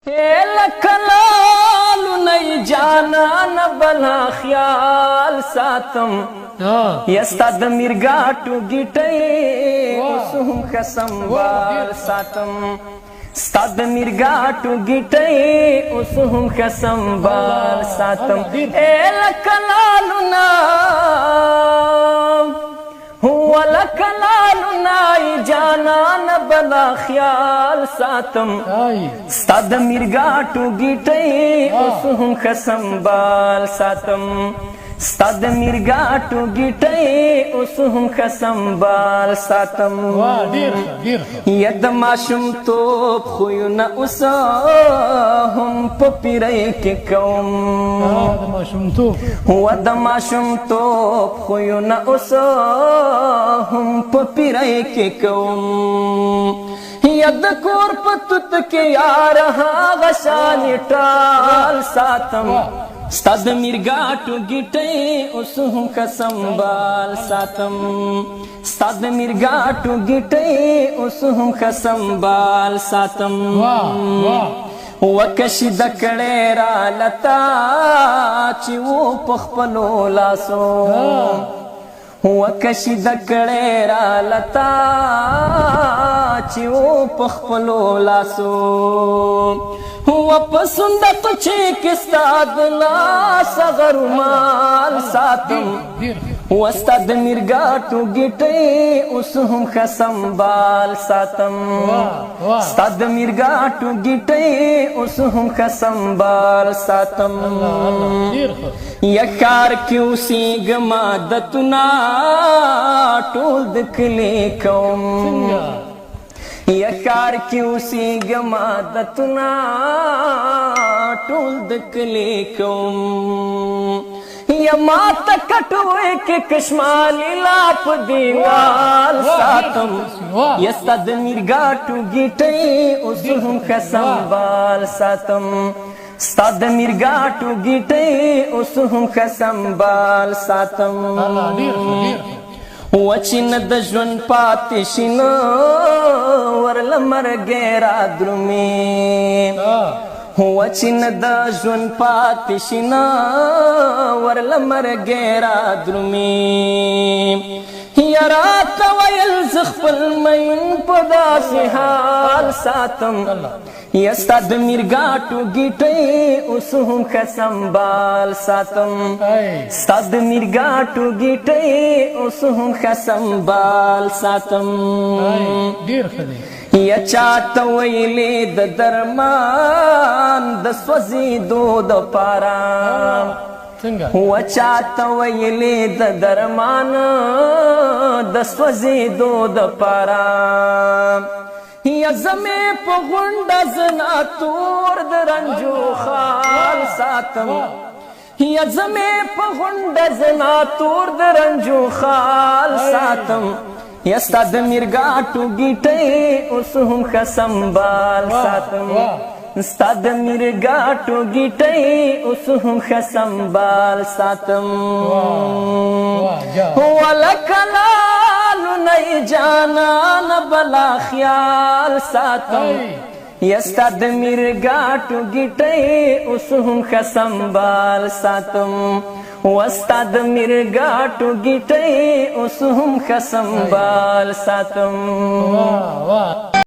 لکلالو نئی جانان بلا خیال ساتم یستا د میرګاټو گیټي اوس هم خسمبال ساتم ستا د میرګاټو گیټي اوس هم خسمبال ساتم لکلالو نا هو لکلالو نای جانان بلا خیال ساتم ستا د میرګاټو گیټي اوس هم خسمبال ساتم ستا د میرګاټو گیټي اوس هم خسمبال ساتم ید ماشوم توپ خویونه اوس هم په پیرۍ کې کوم د ماشوم توپ خویونه اوس هم په پیرۍ کې کوم ید کور په توت کې یار هغه شانې ټال ساتم ستا د میرګاټو گیټي اوس هم خسمبال ساتم ستا د میرګاټو گیټي اوس هم خسمبال ساتم وکشي د کړې را لتا چې و په خپلو لاسو وکشي د کړې را لتا چې و په خپلو لاسو هو پسند پچې کې ستا د لاس غرمال ساتم وستا د میرګاټو گیټي اوس هم خسمبال ساتم ستا د میرګاټو گیټي اوس هم خسمبال ساتم یکار کې اوسېږم عادتونه ټول د کلي کوم یکار کې اوسېږم عادتونه ټول د کلي کوم یا ماته کټوې کې کشمالي لا په دیوال ساتم یا ستا د میرګاټو گیټي اوس هم خسمبال ساتم ستا د میرګاټو گیټي اوس هم خسمبال ساتم وچین د ژوند پاتې شین ورله مرګې را درومي وچین د ژوند پاتې شین ورله مرګې را درومي یا راته ویل زه خپل مین په داسې حال ساتم یا ستا د میرګاټو گیټي اوس هم خسمبال ساتم ستا د میرګاټو گیټي اوس هم خسمبال ساتم یا چاته ویلې د درمان د سوځېدو دپاره و چاته ویلې د درمان د سوځېدو دپاره یا زمې په غونډه زنا تور د رنجو خال ساتم یا زمې په غونډه زنا تور د رنجو خال ساتم یا ستا د میرګاټو گیټي اوس هم خسمبال ساتم ستا د میرګاټو گیټي اوس هم خسمبال ساتم ولکلالو نئی جانان بلا خیال ساتم یا ستا د میرګاټو گیټي اوس هم خسمبال ساتم وستا د میرګاټو گیټي اوس هم خسمبال ساتم